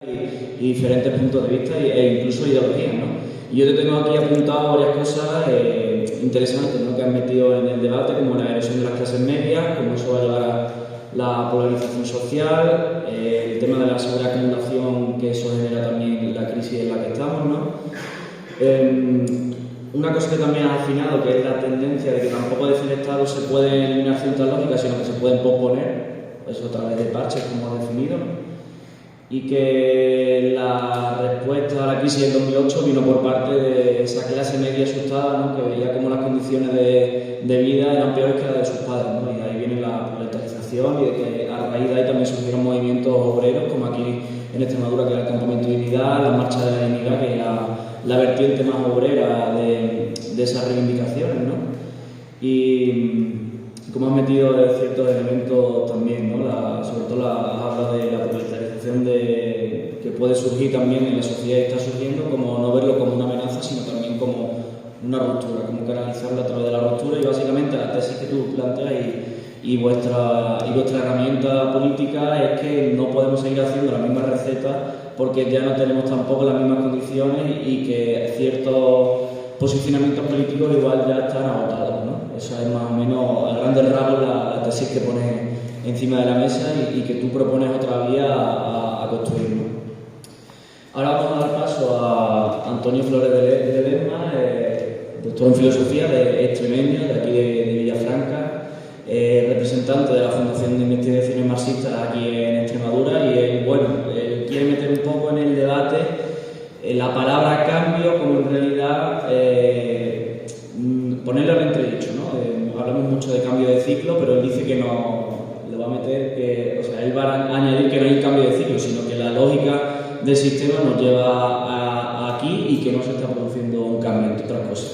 y diferentes puntos de vista e incluso ideologías, ¿no? Y yo te tengo aquí apuntado varias cosas interesantes, ¿no?, que han metido en el debate, como la erosión de las clases medias, cómo eso va a llevar a la polarización social, el tema de la sobreacumulación que eso genera también la crisis en la que estamos, ¿no? Una cosa que también ha afinado, que es la tendencia de que tampoco defenestado se puede eliminar ciertas lógicas, sino que se pueden posponer, eso a través de parches, como ha definido, y que la respuesta a la crisis del 2008 vino por parte de esa clase media asustada, ¿no?, que veía como las condiciones de vida eran peores que las de sus padres, ¿no? Y de ahí viene la proletarización y de que a raíz de ahí también surgieron movimientos obreros, como aquí en Extremadura, que era el Campamento de Dignidad, la Marcha de la Dignidad, que era la vertiente más obrera de esas reivindicaciones, ¿no? Y como han metido ciertos elementos también, ¿no? Sobre todo habla de la proletarización que puede surgir también en la sociedad y está surgiendo, como no verlo como una amenaza, sino también como una ruptura, como canalizarlo a través de la ruptura. Y básicamente la tesis que tú planteas y vuestra herramienta política es que no podemos seguir haciendo la misma receta porque ya no tenemos tampoco las mismas condiciones y que ciertos posicionamientos políticos igual ya están agotados, ¿no? Esa es más o menos a grandes rasgos la tesis que pones encima de la mesa y que tú propones otra vía a construir, ¿no? Ahora vamos a dar paso a Antonio Flores de Ledesma, doctor en filosofía, extremeño, de aquí de Villafranca, representante de la Fundación de Investigaciones Marxistas aquí en Extremadura, y él quiere meter un poco en el debate la palabra cambio, como en realidad ponerlo en entredicho, ¿no? Hablamos mucho de cambio de ciclo, pero él dice que no, le va a meter que, o sea, él va a añadir que no hay un cambio de ciclo, sino que la lógica del sistema nos lleva a aquí y que no se está produciendo un cambio, entre otras cosas.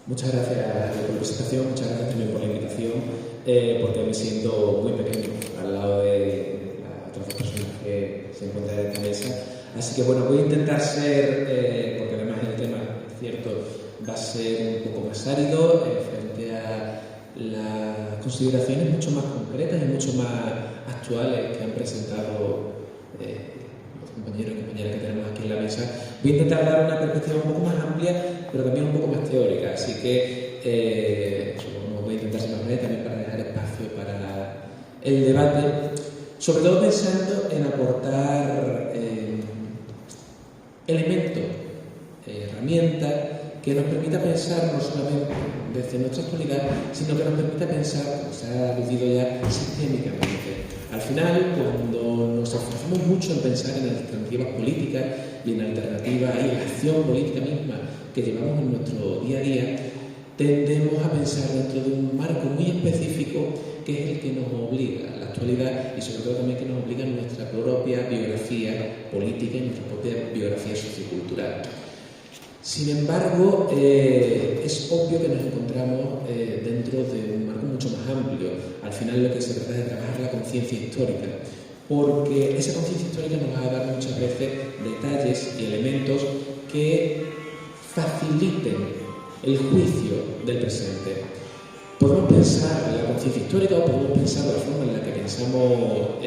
Muchas gracias por la presentación, muchas gracias también por la invitación, porque me siento muy pequeño al lado de las otras dos personas que se encuentran en esta mesa. Así que bueno, voy a intentar ser, porque además el tema, es cierto, va a ser un poco más árido frente a las consideraciones mucho más concretas y mucho más actuales que han presentado los compañeros y compañeras que tenemos aquí en la mesa. Voy a intentar dar una perspectiva un poco más amplia, pero también un poco más teórica, así que voy a intentar ser más breve también para dejar espacio para el debate, sobre todo pensando en aportar elementos, herramientas que nos permita pensar no solamente desde nuestra actualidad, sino que nos permita pensar, como se ha aludido ya, sistémicamente. Al final, cuando nos esforzamos mucho en pensar en alternativas políticas y en alternativas y en la acción política misma que llevamos en nuestro día a día, tendemos a pensar dentro de un marco muy específico que es el que nos obliga a la actualidad y sobre todo también que nos obliga a nuestra propia biografía política y nuestra propia biografía sociocultural. Sin embargo, es obvio que nos encontramos dentro de un marco mucho más amplio. Al final lo que se trata es de trabajar la conciencia histórica, porque esa conciencia histórica nos va a dar muchas veces detalles y elementos que faciliten el juicio del presente. Podemos pensar en la conciencia histórica o podemos pensar la forma en la que pensamos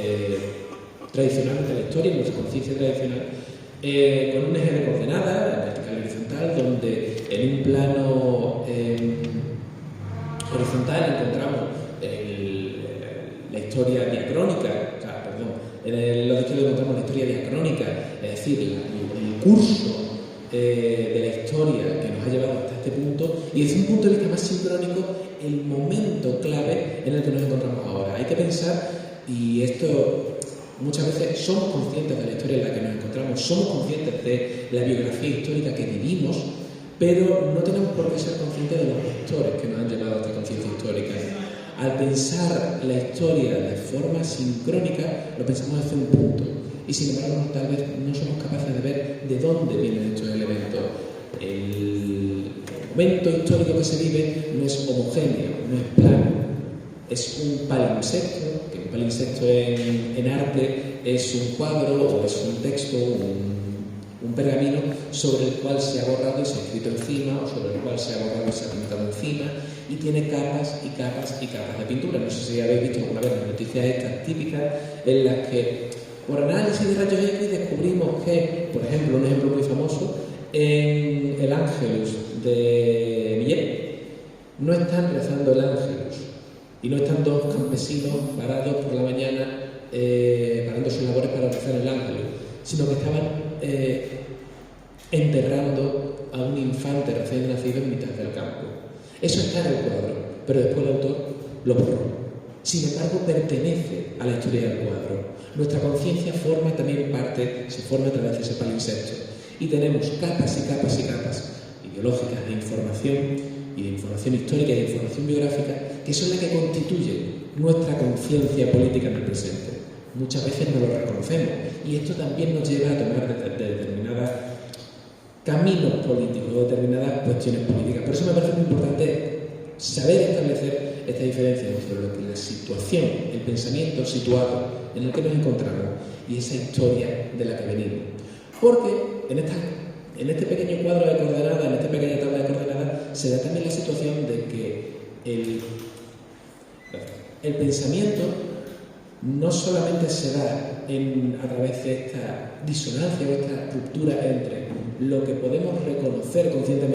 tradicionalmente la historia, en nuestra conciencia tradicional, con un eje de coordenadas, vertical y horizontal, donde en un plano horizontal encontramos la historia diacrónica, en los izquierdos encontramos la historia diacrónica, es decir, el curso de la historia que nos ha llevado hasta este punto, y desde un punto de vista más sincrónico, el momento clave en el que nos encontramos ahora. Hay que pensar, y esto muchas veces somos conscientes de la historia en la que nos encontramos, somos conscientes de la biografía histórica que vivimos, pero no tenemos por qué ser conscientes de los vectores que nos han llevado a esta conciencia histórica. Al pensar la historia de forma sincrónica, lo pensamos desde un punto, y sin embargo tal vez no somos capaces de ver de dónde vienen estos elementos. El momento histórico que se vive no es homogéneo, no es plano, es un palimpsesto, que un palimpsesto en arte es un cuadro o es un texto, un pergamino sobre el cual se ha borrado y se ha escrito encima, o sobre el cual se ha borrado y se ha pintado encima, y tiene capas y capas y capas de pintura. No sé si habéis visto alguna vez las noticias estas típicas en las que, por análisis de rayos X, descubrimos que, por ejemplo, un ejemplo muy famoso, en el Ángelus de Millet no están rezando el Ángelus y no están dos campesinos parados por la mañana parando sus labores para rezar el Ángelus, sino que estaban enterrando a un infante recién nacido en mitad del campo. Eso está en el cuadro, pero después el autor lo borró. Sin embargo, pertenece a la historia del cuadro. Nuestra conciencia forma también parte, se forma a través de ese palimpsesto. Y tenemos capas y capas y capas ideológicas de información, y de información histórica y de información biográfica, que son las que constituyen nuestra conciencia política en el presente. Muchas veces no lo reconocemos, y esto también nos lleva a tomar determinados caminos políticos o determinadas cuestiones políticas. Por eso me parece muy importante saber establecer esta diferencia entre lo que es la situación, el pensamiento situado en el que nos encontramos y esa historia de la que venimos. Porque en este pequeño cuadro de coordenadas, en esta pequeña tabla de coordenadas, se da también la situación de que el pensamiento no solamente se da a través de esta disonancia o esta ruptura entre lo que podemos reconocer conscientemente